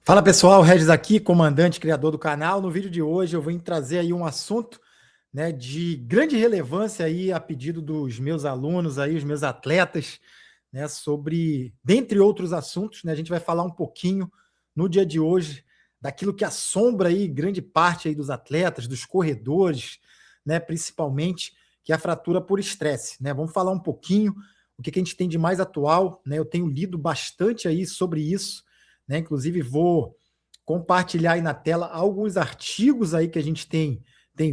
Fala pessoal, Regis aqui, comandante, criador do canal. No vídeo de hoje eu vou trazer aí um assunto, né, de grande relevância aí a pedido dos meus alunos aí, os meus atletas, né, sobre, dentre outros assuntos, né, a gente vai falar um pouquinho no dia de hoje daquilo que assombra aí grande parte aí dos atletas, dos corredores, né, principalmente, que é a fratura por estresse, né? Vamos falar um pouquinho o que a gente tem de mais atual, né? Eu tenho lido bastante aí sobre isso, né? Inclusive vou compartilhar aí na tela alguns artigos aí que a gente tem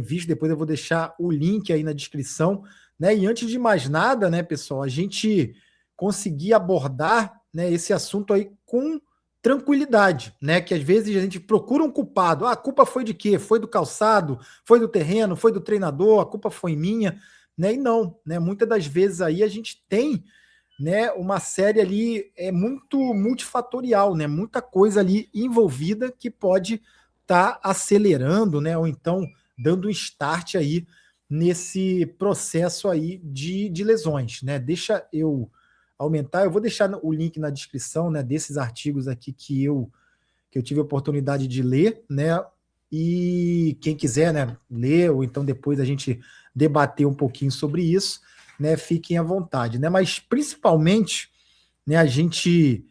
visto, depois eu vou deixar o link aí na descrição, né? E antes de mais nada, né, pessoal, a gente conseguir abordar, né, esse assunto aí com tranquilidade, né? Que às vezes a gente procura um culpado. Ah, a culpa foi de quê? Foi do calçado, foi do terreno, foi do treinador, a culpa foi minha, né? E não, né? Muitas das vezes aí a gente tem, né, uma série ali muito multifatorial, né? Muita coisa ali envolvida que pode estar acelerando, né? Ou então dando um start aí nesse processo aí de lesões, né? Deixa eu aumentar, eu vou deixar o link na descrição, né, desses artigos aqui que eu tive a oportunidade de ler, né? E quem quiser, né, ler, ou então depois a gente debater um pouquinho sobre isso, né? Fiquem à vontade, né? Mas principalmente, né, a gente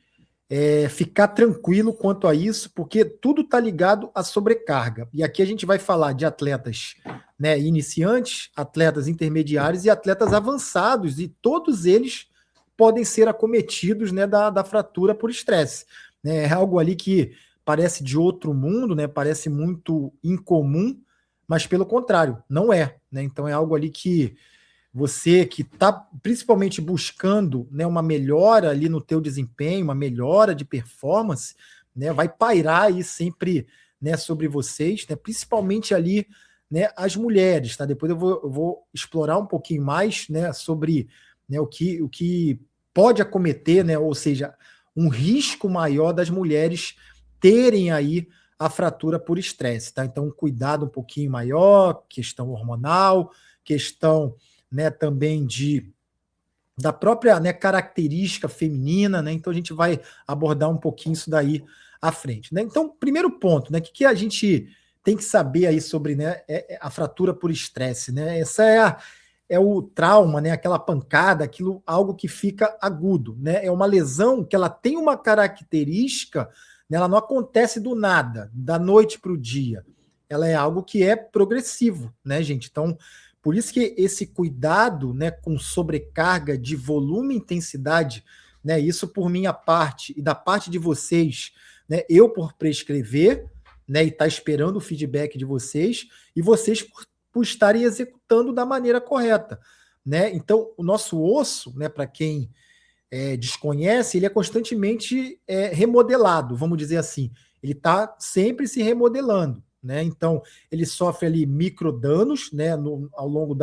ficar tranquilo quanto a isso, porque tudo está ligado à sobrecarga. E aqui a gente vai falar de atletas, né, iniciantes, atletas intermediários e atletas avançados, e todos eles podem ser acometidos, né, da fratura por estresse. Né? É algo ali que parece de outro mundo, né? Parece muito incomum, mas pelo contrário, não é. Né? Então é algo ali que você que está principalmente buscando, né, uma melhora ali no teu desempenho, uma melhora de performance, né, vai pairar aí sempre, né, sobre vocês, né, principalmente ali, né, as mulheres, tá? Depois eu vou explorar um pouquinho mais, né, sobre, né, o que pode acometer, né, ou seja, um risco maior das mulheres terem aí a fratura por estresse, tá? Então, cuidado um pouquinho maior, questão hormonal, questão, né, também da própria, né, característica feminina, né? Então a gente vai abordar um pouquinho isso daí à frente, né? Então, primeiro ponto, né, que a gente tem que saber aí sobre, né, a fratura por estresse, né? Essa é o trauma, né, aquela pancada, aquilo, algo que fica agudo, né? É uma lesão que ela tem uma característica, né, ela não acontece do nada, da noite para o dia. Ela é algo que é progressivo, né, gente? Então, por isso que esse cuidado, né, com sobrecarga de volume e intensidade, né, isso por minha parte e da parte de vocês, né, eu por prescrever, né, e estar esperando o feedback de vocês, e vocês por estarem executando da maneira correta. Né? Então, o nosso osso, né, para quem desconhece, ele é constantemente remodelado, vamos dizer assim. Ele está sempre se remodelando. Né? Então, ele sofre ali microdanos, né, ao longo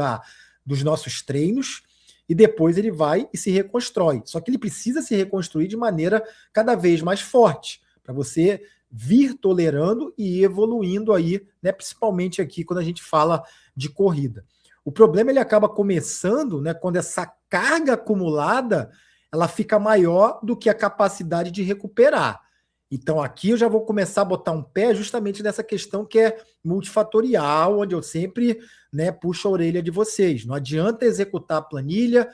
dos nossos treinos, e depois ele vai e se reconstrói. Só que ele precisa se reconstruir de maneira cada vez mais forte, para você vir tolerando e evoluindo aí, né, principalmente aqui quando a gente fala de corrida. O problema ele acaba começando, né, quando essa carga acumulada ela fica maior do que a capacidade de recuperar. Então aqui eu já vou começar a botar um pé justamente nessa questão que é multifatorial, onde eu sempre, né, puxo a orelha de vocês. Não adianta executar a planilha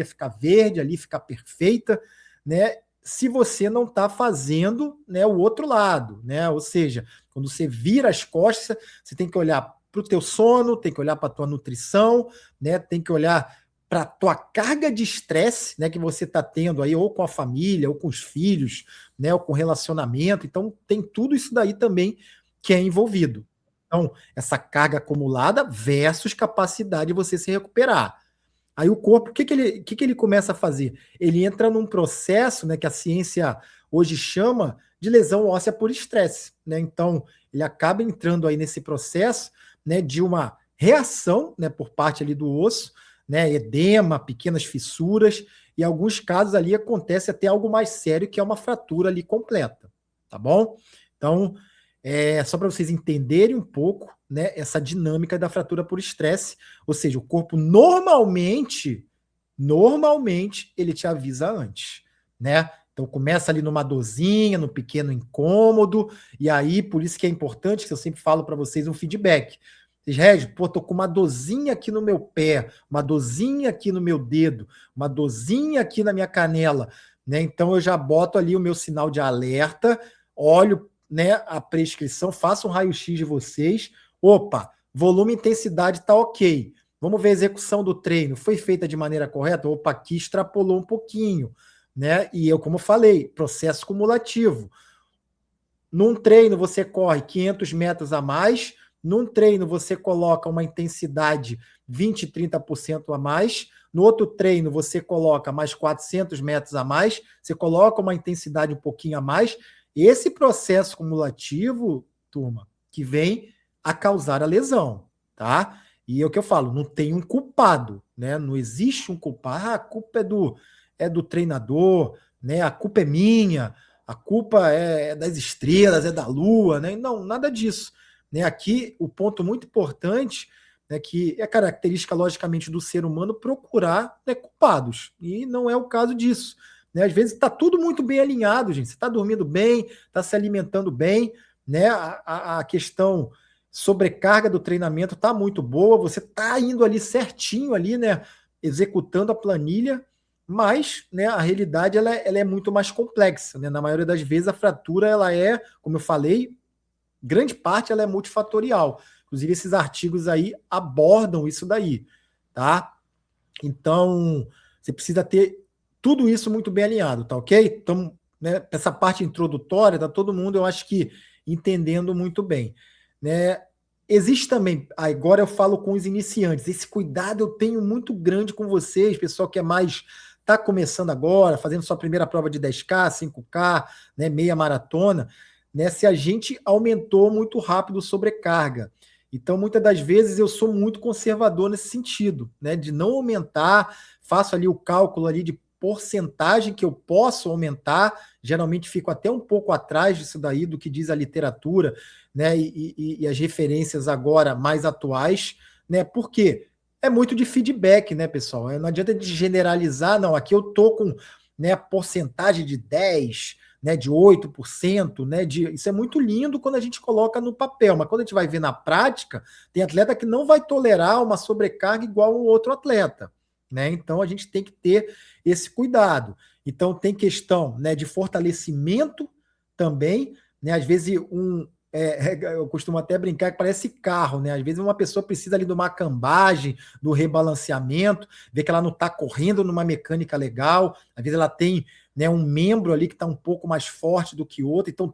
ficar verde ali, ficar perfeita, né, se você não está fazendo, né, o outro lado, né? Ou seja, quando você vira as costas, você tem que olhar para o teu sono, tem que olhar para a tua nutrição, né? Tem que olhar para a tua carga de estresse, né, que você está tendo aí, ou com a família, ou com os filhos, né, ou com relacionamento. Então, tem tudo isso daí também que é envolvido. Então, essa carga acumulada versus capacidade de você se recuperar. Aí o corpo, o que ele começa a fazer? Ele entra num processo, né, que a ciência hoje chama de lesão óssea por estresse. Né? Então, ele acaba entrando aí nesse processo, né, de uma reação, né, por parte ali do osso, né, edema, pequenas fissuras, e em alguns casos ali acontece até algo mais sério, que é uma fratura ali completa, tá bom? Então, só para vocês entenderem um pouco, né, essa dinâmica da fratura por estresse, ou seja, o corpo normalmente, ele te avisa antes, né? Então começa ali numa dorzinha, no pequeno incômodo, e aí por isso que é importante, que eu sempre falo para vocês, um feedback. Vocês, Regis, pô, tô com uma dorzinha aqui no meu pé, uma dorzinha aqui no meu dedo, uma dorzinha aqui na minha canela, né? Então eu já boto ali o meu sinal de alerta, olho, né, a prescrição, faço um raio-x de vocês. Opa, volume e intensidade tá ok. Vamos ver a execução do treino. Foi feita de maneira correta? Opa, aqui extrapolou um pouquinho, né? E eu, como falei, processo cumulativo. Num treino você corre 500 metros a mais, num treino você coloca uma intensidade 20, 30% a mais, no outro treino você coloca mais 400 metros a mais, você coloca uma intensidade um pouquinho a mais. Esse processo cumulativo, turma, que vem a causar a lesão, tá? E é o que eu falo, não tem um culpado, né? Não existe um culpado. Ah, a culpa é do treinador, né? A culpa é minha, a culpa é das estrelas, é da lua, né? Não, nada disso. Né? Aqui, o ponto muito importante é que é característica, logicamente, do ser humano procurar, né, culpados. E não é o caso disso. Né? Às vezes está tudo muito bem alinhado, gente. Você está dormindo bem, está se alimentando bem, né? A questão sobrecarga do treinamento está muito boa, você está indo ali certinho ali, né? Executando a planilha, mas, né, a realidade ela é muito mais complexa, né? Na maioria das vezes a fratura ela é, como eu falei, grande parte ela é multifatorial. Inclusive esses artigos aí abordam isso daí, tá? Então, você precisa ter tudo isso muito bem alinhado, tá ok? Então, né, essa parte introdutória, tá todo mundo, eu acho que entendendo muito bem, né? Existe também, agora eu falo com os iniciantes, esse cuidado eu tenho muito grande com vocês, pessoal que é mais está começando agora, fazendo sua primeira prova de 10K, 5K, né, meia maratona, né? Se a gente aumentou muito rápido sobrecarga. Então, muitas das vezes eu sou muito conservador nesse sentido, né? De não aumentar, faço ali o cálculo ali de porcentagem que eu posso aumentar, geralmente fico até um pouco atrás disso daí, do que diz a literatura, né? E as referências agora mais atuais, né? Por quê? É muito de feedback, né, pessoal? Não adianta de generalizar, não, aqui eu tô com, né, porcentagem de 10, né, de 8%, né, isso é muito lindo quando a gente coloca no papel, mas quando a gente vai ver na prática, tem atleta que não vai tolerar uma sobrecarga igual o outro atleta, né? Então a gente tem que ter esse cuidado. Então tem questão, né, de fortalecimento também, né? Às vezes eu costumo até brincar que parece carro, né? Às vezes uma pessoa precisa ali de uma cambagem, do rebalanceamento, ver que ela não está correndo numa mecânica legal, às vezes ela tem, né, um membro ali que está um pouco mais forte do que o outro, então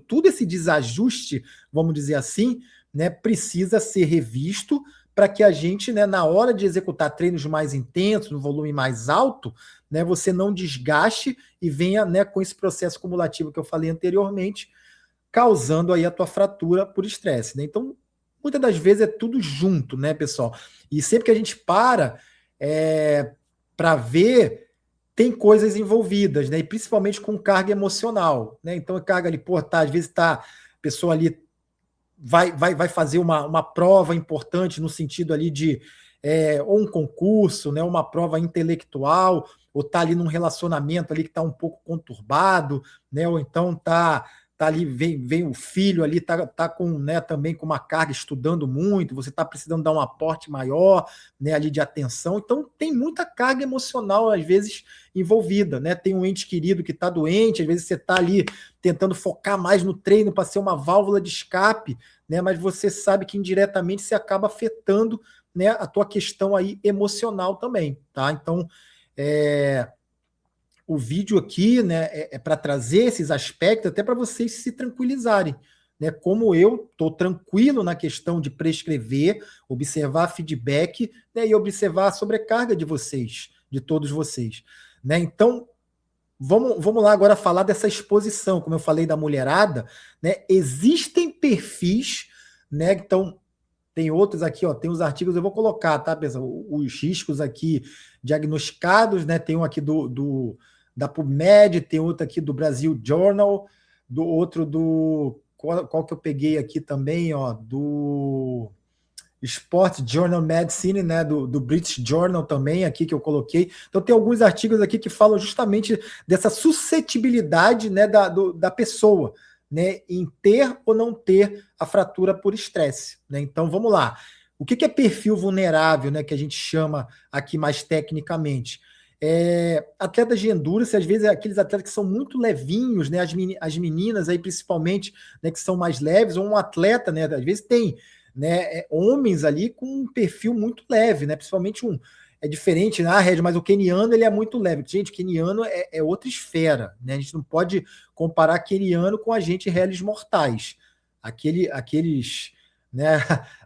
tudo esse desajuste, vamos dizer assim, né, precisa ser revisto para que a gente, né, na hora de executar treinos mais intensos, no volume mais alto, né, você não desgaste e venha, né, com esse processo cumulativo que eu falei anteriormente, causando aí a tua fratura por estresse, né? Então, muitas das vezes é tudo junto, né, pessoal? E sempre que a gente para ver, tem coisas envolvidas, né? E principalmente com carga emocional, né? Então, a carga ali, pô, tá, às vezes tá, a pessoa ali vai fazer uma prova importante no sentido ali de ou um concurso, né, uma prova intelectual, ou tá ali num relacionamento ali que tá um pouco conturbado, né, ou então tá ali, vem o filho ali, tá com, né, também com uma carga, estudando muito, você tá precisando dar um aporte maior, né, ali de atenção, então tem muita carga emocional às vezes envolvida, né, tem um ente querido que tá doente, às vezes você tá ali tentando focar mais no treino para ser uma válvula de escape, né, mas você sabe que indiretamente você acaba afetando, né, a tua questão aí emocional também, tá? Então, o vídeo aqui, né, para trazer esses aspectos, até para vocês se tranquilizarem, né? Como eu estou tranquilo na questão de prescrever, observar feedback, né, e observar a sobrecarga de vocês, de todos vocês, né? Então, vamos lá agora falar dessa exposição, como eu falei da mulherada, né? Existem perfis, né? Então, tem outros aqui, ó, tem os artigos, eu vou colocar, tá, pessoal? Os riscos aqui diagnosticados, né? Tem um aqui da PubMed, tem outro aqui do Brasil Journal, qual que eu peguei aqui também, ó, Sport Journal Medicine, né, do British Journal também, aqui que eu coloquei. Então tem alguns artigos aqui que falam justamente dessa suscetibilidade, né, da pessoa, né, em ter ou não ter a fratura por estresse, né? Então vamos lá. O que é perfil vulnerável, né, que a gente chama aqui mais tecnicamente? Atletas de endurance, às vezes é aqueles atletas que são muito levinhos, né, as meninas aí principalmente, né, que são mais leves, ou um atleta, né, às vezes tem, né, homens ali com um perfil muito leve, né, principalmente é diferente, né, Red, mas o keniano ele é muito leve. Gente, o keniano é outra esfera, né, a gente não pode comparar keniano com a gente réis mortais. Aqueles, né,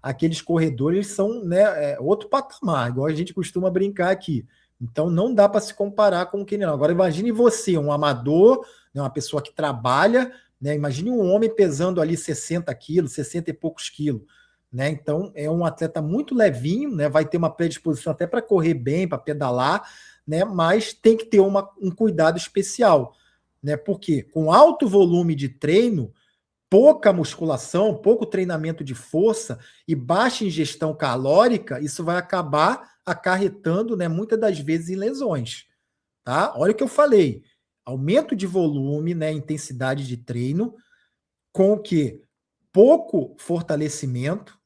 aqueles corredores são, né, outro patamar, igual a gente costuma brincar aqui. Então não dá para se comparar com o keniano. Agora imagine você, um amador, né, uma pessoa que trabalha, né, imagine um homem pesando ali 60 quilos, 60 e poucos quilos. Né? Então é um atleta muito levinho, né? Vai ter uma predisposição até para correr bem, para pedalar, né? Mas tem que ter um cuidado especial, né? Porque com alto volume de treino, pouca musculação, pouco treinamento de força e baixa ingestão calórica, isso vai acabar acarretando, né, muitas das vezes em lesões, tá? Olha o que eu falei, aumento de volume, né, intensidade de treino, com o que pouco fortalecimento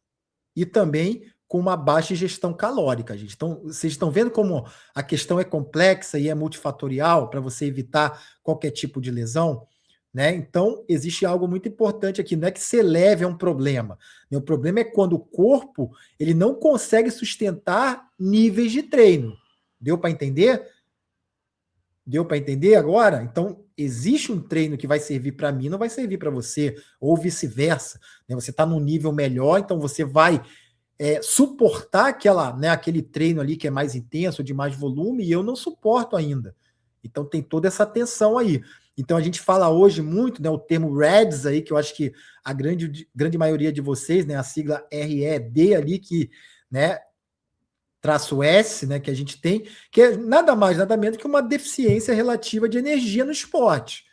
e também com uma baixa ingestão calórica, gente. Então, vocês estão vendo como a questão é complexa e é multifatorial para você evitar qualquer tipo de lesão? Né? Então, existe algo muito importante aqui. Não é que ser leve é um problema. Né? O problema é quando o corpo ele não consegue sustentar níveis de treino. Deu para entender? Deu para entender agora? Então, existe um treino que vai servir para mim, não vai servir para você, ou vice-versa. Né? Você está num nível melhor, então você vai suportar aquele treino ali que é mais intenso, de mais volume, e eu não suporto ainda. Então tem toda essa tensão aí. Então a gente fala hoje muito, né, o termo REDS aí, que eu acho que a grande maioria de vocês, né, a sigla RED ali, que, né, traço S, né, que a gente tem, que é nada mais, nada menos que uma deficiência relativa de energia no esporte,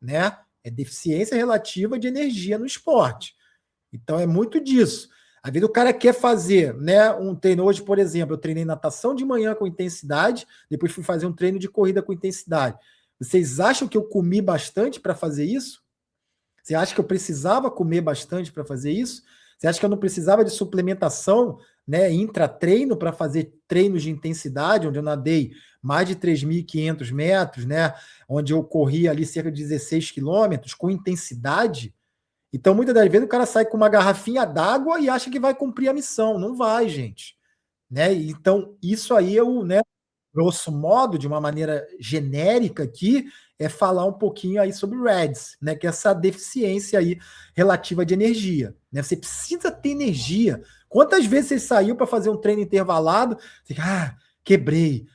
né? É deficiência relativa de energia no esporte. Então é muito disso. Às vezes o cara quer fazer, né, um treino. Hoje, por exemplo, eu treinei natação de manhã com intensidade, depois fui fazer um treino de corrida com intensidade. Vocês acham que eu comi bastante para fazer isso? Você acha que eu precisava comer bastante para fazer isso? Você acha que eu não precisava de suplementação, né, intra-treino para fazer treinos de intensidade, onde eu nadei mais de 3.500 metros, né, onde eu corri ali cerca de 16 quilômetros com intensidade? Então, muitas das vezes, o cara sai com uma garrafinha d'água e acha que vai cumprir a missão. Não vai, gente. Né? Então, isso aí é né, grosso modo, de uma maneira genérica aqui, é falar um pouquinho aí sobre REDS, né? Que é essa deficiência aí relativa de energia. Né? Você precisa ter energia. Quantas vezes você saiu para fazer um treino intervalado, você fica, quebrei,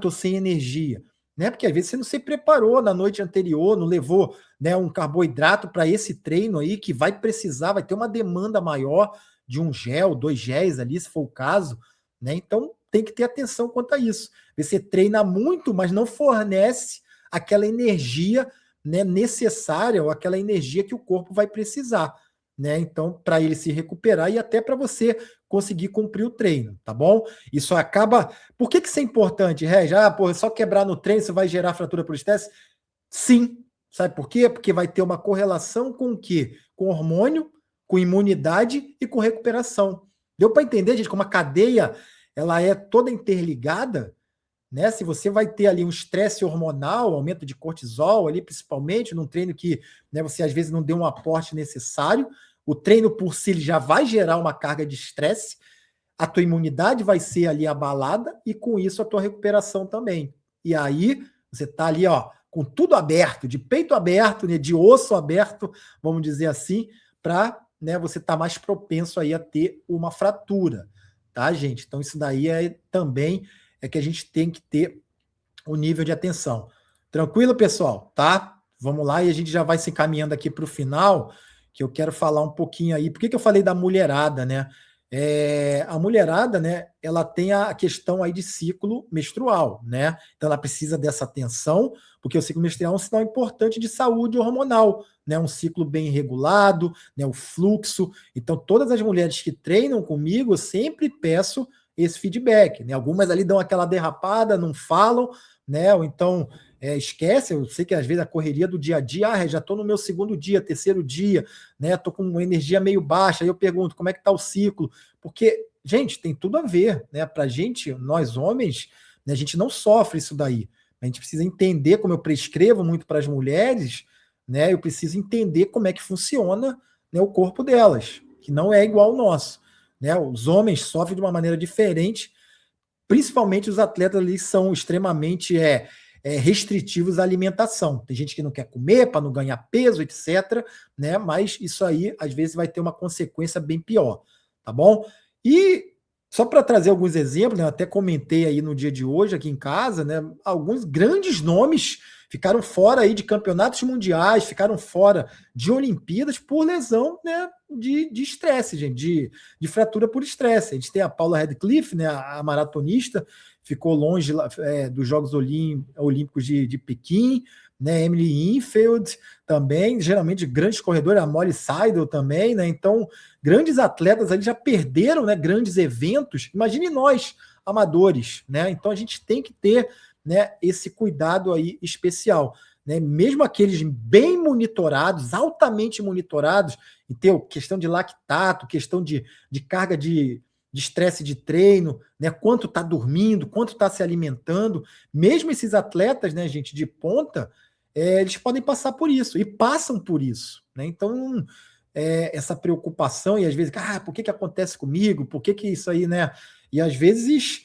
tô sem energia. Né? Porque às vezes você não se preparou na noite anterior, não levou, né, um carboidrato para esse treino aí, que vai precisar, vai ter uma demanda maior de um gel, 2 géis ali, se for o caso. Né? Então tem que ter atenção quanto a isso. Você treina muito, mas não fornece aquela energia, né, necessária, ou aquela energia que o corpo vai precisar. Né? Então, para ele se recuperar e até para você conseguir cumprir o treino, tá bom? Isso acaba. Por que isso é importante, Regi? Só quebrar no treino isso vai gerar fratura por estresse? Sim. Sabe por quê? Porque vai ter uma correlação com o quê? Com hormônio, com imunidade e com recuperação. Deu para entender, gente, como a cadeia ela é toda interligada? Né? Se você vai ter ali um estresse hormonal, aumento de cortisol ali, principalmente num treino que, né, você às vezes não deu um aporte necessário, o treino por si já vai gerar uma carga de estresse, a tua imunidade vai ser ali abalada e com isso a tua recuperação também. E aí você tá ali, ó, com tudo aberto, de peito aberto, né, de osso aberto, vamos dizer assim, para, né, você tá mais propenso aí a ter uma fratura, tá, gente? Então isso daí também que a gente tem que ter o nível de atenção. Tranquilo, pessoal? Tá? Vamos lá e a gente já vai se encaminhando aqui para o final, que eu quero falar um pouquinho aí. Por que eu falei da mulherada, né? A mulherada, né, ela tem a questão aí de ciclo menstrual, né? Então ela precisa dessa atenção, porque o ciclo menstrual é um sinal importante de saúde hormonal, né? Um ciclo bem regulado, né? O fluxo. Então todas as mulheres que treinam comigo, eu sempre peço esse feedback, né? Algumas ali dão aquela derrapada, não falam, né? Ou então esquece. Eu sei que às vezes a correria do dia a dia, já estou no meu segundo dia, terceiro dia, né? Estou com uma energia meio baixa. Aí eu pergunto como é que está o ciclo, porque, gente, tem tudo a ver, né? Para a gente, nós homens, né, a gente não sofre isso daí. A gente precisa entender, como eu prescrevo muito para as mulheres, né? Eu preciso entender como é que funciona, né, o corpo delas, que não é igual ao nosso, né? Os homens sofrem de uma maneira diferente, principalmente os atletas ali são extremamente restritivos à alimentação. Tem gente que não quer comer para não ganhar peso, etc., né? Mas isso aí, às vezes, vai ter uma consequência bem pior, tá bom? E só para trazer alguns exemplos, né? Eu até comentei aí no dia de hoje, aqui em casa, né? Alguns grandes nomes ficaram fora aí de campeonatos mundiais, ficaram fora de Olimpíadas por lesão, né, de estresse, gente, de fratura por estresse. A gente tem a Paula Radcliffe, né, a maratonista, ficou longe dos Jogos Olímpicos de Pequim, né, Emily Infield também, geralmente grandes corredores, a Molly Seidel também, né, então grandes atletas ali já perderam, né, grandes eventos. Imagine nós, amadores, né, então a gente tem que ter, né, esse cuidado aí especial, né? Mesmo aqueles bem monitorados, altamente monitorados, e ter questão de lactato, questão de carga de estresse de treino, né? Quanto está dormindo, quanto está se alimentando, mesmo esses atletas, né, gente, de ponta, eles podem passar por isso, e passam por isso, né? Então, essa preocupação, e às vezes, por que acontece comigo? Por que isso aí, né? E às vezes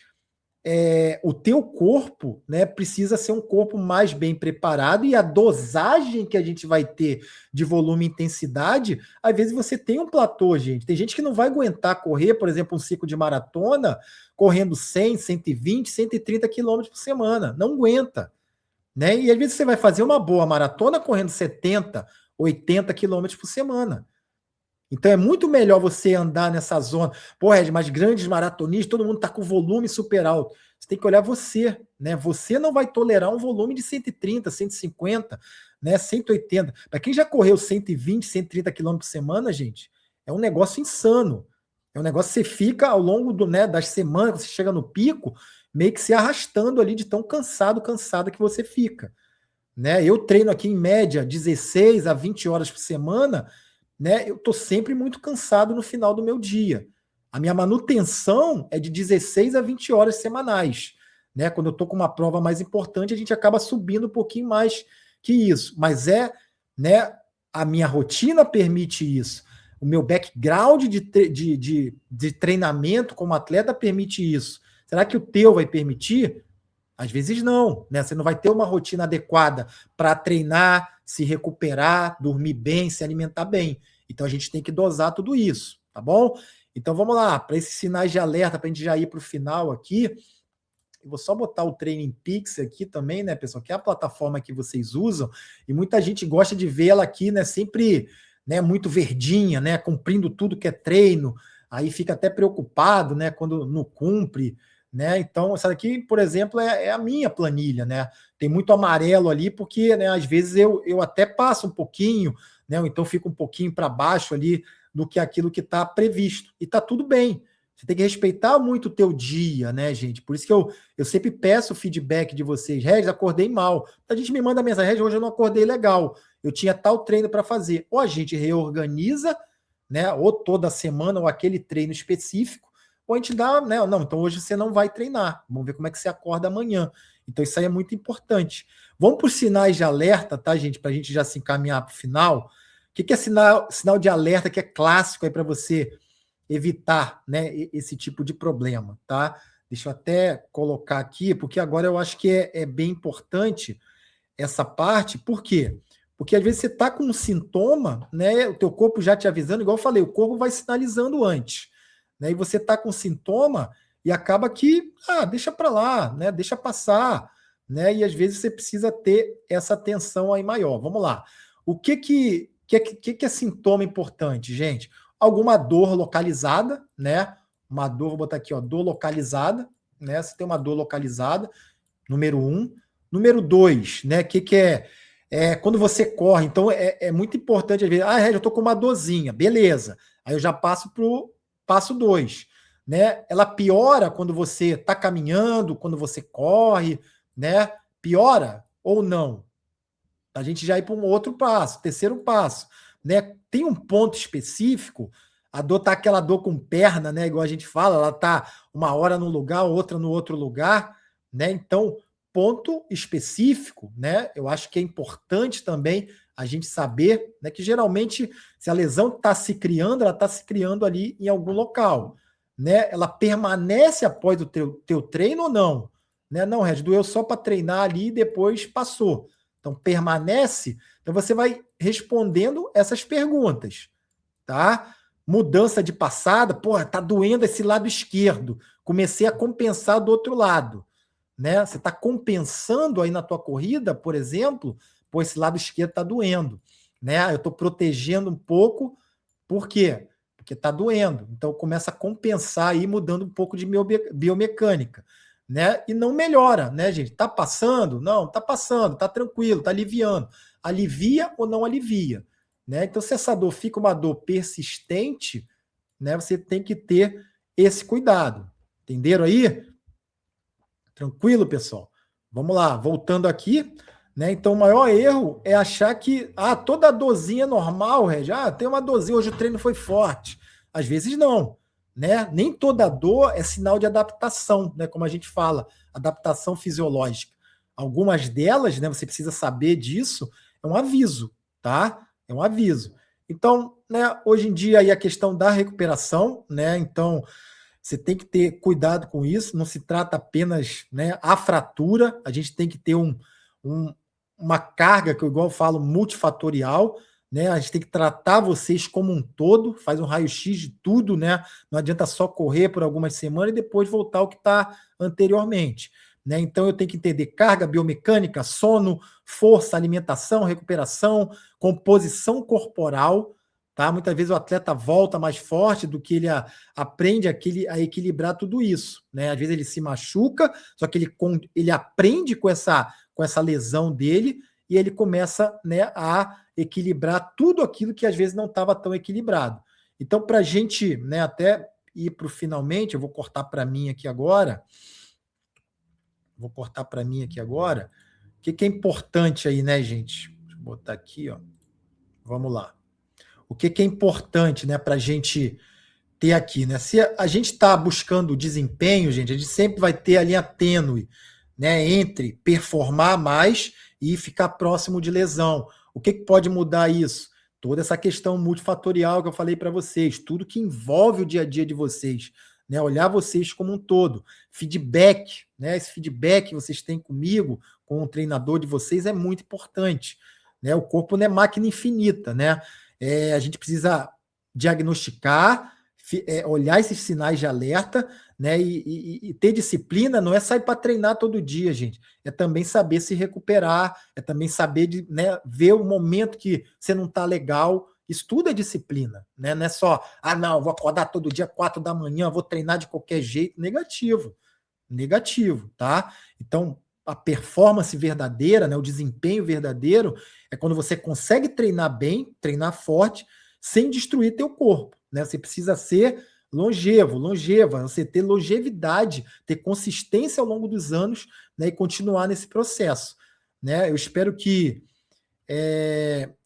o teu corpo, né, precisa ser um corpo mais bem preparado, e a dosagem que a gente vai ter de volume e intensidade, às vezes você tem um platô, gente. Tem gente que não vai aguentar correr, por exemplo, um ciclo de maratona, correndo 100, 120, 130 quilômetros por semana. Não aguenta, né? E às vezes você vai fazer uma boa maratona correndo 70, 80 quilômetros por semana. Então é muito melhor você andar nessa zona. Pô, Ed, mas grandes maratonistas, todo mundo está com volume super alto. Você tem que olhar você, né? Você não vai tolerar um volume de 130, 150, né? 180. Para quem já correu 120, 130 quilômetros por semana, gente, é um negócio insano. É um negócio que você fica ao longo das semanas, você chega no pico, meio que se arrastando ali de tão cansada que você fica, né? Eu treino aqui em média 16 a 20 horas por semana, né? Eu estou sempre muito cansado no final do meu dia. A minha manutenção é de 16 a 20 horas semanais, né? Quando eu estou com uma prova mais importante, a gente acaba subindo um pouquinho mais que isso. Mas né? A minha rotina permite isso. O meu background de treinamento como atleta permite isso. Será que o teu vai permitir? Às vezes não, né? Você não vai ter uma rotina adequada para treinar, se recuperar, dormir bem, se alimentar bem. Então a gente tem que dosar tudo isso, tá bom? Então vamos lá, para esses sinais de alerta, para a gente já ir para o final aqui, eu vou só botar o Training Peaks aqui também, né, pessoal? Que é a plataforma que vocês usam, e muita gente gosta de ver ela aqui, né? Sempre, né, muito verdinha, né? Cumprindo tudo que é treino, aí fica até preocupado, né? Quando não cumpre, né? Então, essa daqui, por exemplo, é a minha planilha, né? Tem muito amarelo ali, porque, né, às vezes eu até passo um pouquinho, né? Ou então fico um pouquinho para baixo ali do que aquilo que está previsto. E está tudo bem. Você tem que respeitar muito o teu dia, né, gente? Por isso que eu sempre peço o feedback de vocês. Regis, acordei mal. A gente me manda mensagem, Regis, hoje eu não acordei legal. Eu tinha tal treino para fazer. Ou a gente reorganiza, né? Ou toda semana, ou aquele treino específico, ou a gente dá, né? Não, então hoje você não vai treinar. Vamos ver como é que você acorda amanhã. Então isso aí é muito importante. Vamos para os sinais de alerta, tá, gente? Para a gente já se encaminhar para o final. O que é sinal de alerta que é clássico aí para você evitar, né, esse tipo de problema, tá? Deixa eu até colocar aqui, porque agora eu acho que é bem importante essa parte. Por quê? Porque às vezes você está com um sintoma, né? O teu corpo já te avisando, igual eu falei, o corpo vai sinalizando antes, né? E você está com sintoma e acaba que, deixa para lá, né? Deixa passar, né? E às vezes você precisa ter essa atenção aí maior. Vamos lá. O que é sintoma importante, gente? alguma dor localizada, né? Uma dor, vou botar aqui, ó, dor localizada, né? Se tem uma dor localizada, número 1. Número 2, né? Que é? Quando você corre, então é muito importante, às vezes, eu tô com uma dorzinha, beleza. Aí eu já passo pro passo 2, né? Ela piora quando você está caminhando, quando você corre, né? Piora ou não? A gente já ir para um outro passo, terceiro passo, né? Tem um ponto específico, a dor tá aquela dor com perna, né? Igual a gente fala, ela tá uma hora num lugar, outra no outro lugar, né? Então, ponto específico, né? Eu acho que é importante também a gente saber, né, que geralmente se a lesão está se criando, ela está se criando ali em algum local, né? Ela permanece após o teu treino ou não? Né? Não, Red, doeu só para treinar ali e depois passou. Então, permanece. Então, você vai respondendo essas perguntas, tá? Mudança de passada, porra, tá doendo esse lado esquerdo. Comecei a compensar do outro lado, né? Você está compensando aí na tua corrida, por exemplo, pô, esse lado esquerdo tá doendo, né? Eu estou protegendo um pouco, por quê? Porque tá doendo. Então, começa a compensar aí, mudando um pouco de biomecânica, né? E não melhora, né, gente? Tá passando? Não, tá passando, tá tranquilo, tá aliviando. Alivia ou não alivia, né? Então, se essa dor fica uma dor persistente, né, você tem que ter esse cuidado. Entenderam aí? Tranquilo, pessoal? Vamos lá, voltando aqui, né? Então, o maior erro é achar que toda dorzinha é normal, Regi. Tem uma dorzinha, hoje o treino foi forte. Às vezes não, né? Nem toda dor é sinal de adaptação, né? Como a gente fala, adaptação fisiológica. Algumas delas, né, você precisa saber disso, é um aviso, tá? É um aviso. Então, né, hoje em dia aí a questão da recuperação, né? Então, você tem que ter cuidado com isso, não se trata apenas, né, a fratura, a gente tem que ter uma carga, que eu igual falo, multifatorial, né? A gente tem que tratar vocês como um todo, faz um raio-x de tudo, né? Não adianta só correr por algumas semanas e depois voltar ao que está anteriormente. Né? Então eu tenho que entender carga biomecânica, sono, força, alimentação, recuperação, composição corporal. Tá? Muitas vezes o atleta volta mais forte do que ele aprende a equilibrar tudo isso. Né? Às vezes ele se machuca, só que ele aprende com essa lesão dele e ele começa, né, a equilibrar tudo aquilo que às vezes não estava tão equilibrado. Então, para a gente, né, até ir para o finalmente, eu vou cortar para mim aqui agora. Vou cortar para mim aqui agora. O que é importante aí, né, gente? Deixa eu botar aqui, ó. Vamos lá. O que é importante, né, para a gente ter aqui, né? Se a gente está buscando desempenho, gente, a gente sempre vai ter a linha tênue, né, entre performar mais e ficar próximo de lesão. O que pode mudar isso? Toda essa questão multifatorial que eu falei para vocês, tudo que envolve o dia a dia de vocês, né? Olhar vocês como um todo, feedback, né? Esse feedback que vocês têm comigo, com o treinador de vocês, é muito importante, né? O corpo não é máquina infinita, né? A gente precisa diagnosticar, olhar esses sinais de alerta, né? E ter disciplina não é sair para treinar todo dia, gente. É também saber se recuperar, é também saber né, ver o momento que você não está legal. Isso tudo é disciplina, né? Não é só, não, vou acordar todo dia 4 da manhã, vou treinar de qualquer jeito. Negativo, tá? Então, a performance verdadeira, né, o desempenho verdadeiro, é quando você consegue treinar bem, treinar forte, sem destruir teu corpo, né? Você precisa ser longeva, você ter longevidade, ter consistência ao longo dos anos, né, e continuar nesse processo, né? Eu espero que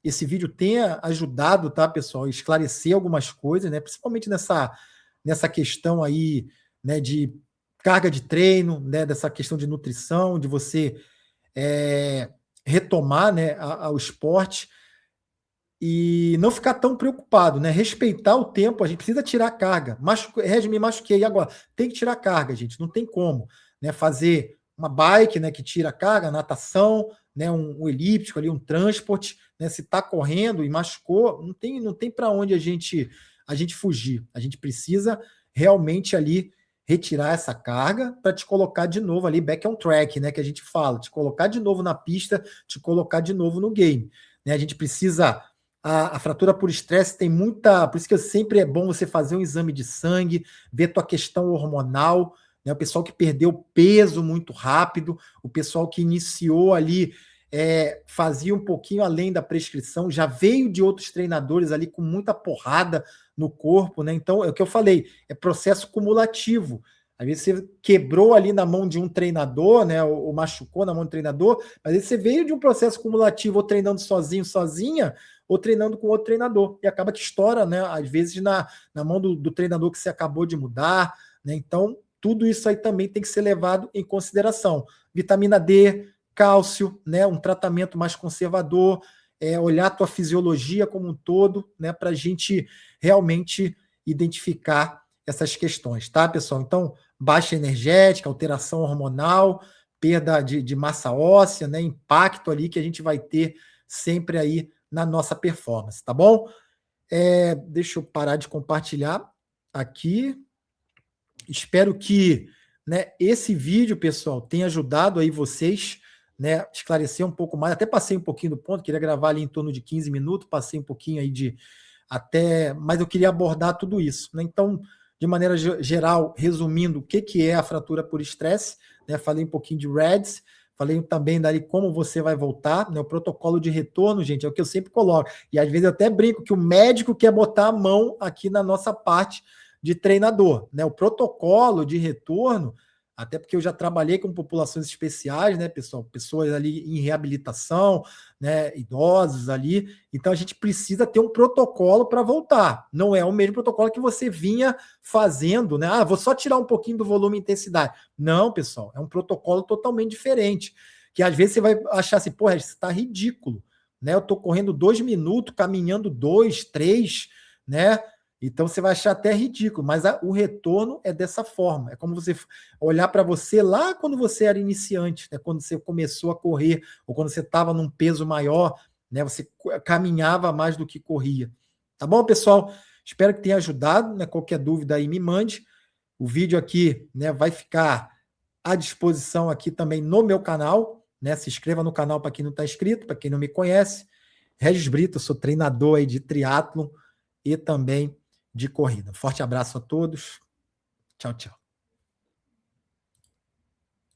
esse vídeo tenha ajudado, tá, pessoal, a esclarecer algumas coisas, né? Principalmente nessa questão aí, né, de carga de treino, né, dessa questão de nutrição, de você retomar, né, ao esporte e não ficar tão preocupado, né? Respeitar o tempo, a gente precisa tirar a carga. Me machuquei, agora tem que tirar a carga, gente, não tem como, né? Fazer uma bike, né, que tira a carga, natação, né, um elíptico ali, um transporte, né? Se está correndo e machucou, não tem para onde a gente fugir. A gente precisa realmente ali retirar essa carga para te colocar de novo ali back on track, né, que a gente fala, te colocar de novo na pista, te colocar de novo no game, né? A gente precisa A fratura por estresse tem muita... Por isso que sempre é bom você fazer um exame de sangue, ver tua questão hormonal, né? O pessoal que perdeu peso muito rápido, o pessoal que iniciou ali, fazia um pouquinho além da prescrição, já veio de outros treinadores ali com muita porrada no corpo, né? Então, é o que eu falei, é processo cumulativo. Às vezes você quebrou ali na mão de um treinador, né? Ou machucou na mão do treinador, mas aí você veio de um processo cumulativo, ou treinando sozinho, sozinha, ou treinando com outro treinador. E acaba que estoura, né? Às vezes na mão do treinador que você acabou de mudar, né? Então, tudo isso aí também tem que ser levado em consideração. Vitamina D, cálcio, né? Um tratamento mais conservador, olhar a tua fisiologia como um todo, né? Para a gente realmente identificar essas questões, tá, pessoal? Então, baixa energética, alteração hormonal, perda de massa óssea, né? Impacto ali que a gente vai ter sempre aí na nossa performance, tá bom? Deixa eu parar de compartilhar aqui. Espero que, né, esse vídeo, pessoal, tenha ajudado aí vocês, né, esclarecer um pouco mais. Até passei um pouquinho do ponto, queria gravar ali em torno de 15 minutos, passei um pouquinho aí mas eu queria abordar tudo isso, né? Então, de maneira geral, resumindo, o que é a fratura por estresse, né? Falei um pouquinho de REDS, falei também dali como você vai voltar, né? O protocolo de retorno, gente, é o que eu sempre coloco. E às vezes eu até brinco que o médico quer botar a mão aqui na nossa parte de treinador, né? O protocolo de retorno, até porque eu já trabalhei com populações especiais, né, pessoal? Pessoas ali em reabilitação, né? Idosos ali. Então a gente precisa ter um protocolo para voltar. Não é o mesmo protocolo que você vinha fazendo, né? Ah, vou só tirar um pouquinho do volume e intensidade. Não, pessoal, é um protocolo totalmente diferente. Que às vezes você vai achar assim, porra, isso está ridículo, né? Eu estou correndo 2 minutos, caminhando 2, 3, né? Então você vai achar até ridículo, mas o retorno é dessa forma. É como você olhar para você lá quando você era iniciante, né? Quando você começou a correr, ou quando você estava num peso maior, né? Você caminhava mais do que corria. Tá bom, pessoal? Espero que tenha ajudado, né? Qualquer dúvida aí me mande. O vídeo aqui, né, vai ficar à disposição aqui também no meu canal, né? Se inscreva no canal para quem não está inscrito, para quem não me conhece. Regis Brito, eu sou treinador aí de triatlon e também de corrida. Forte abraço a todos. Tchau, tchau.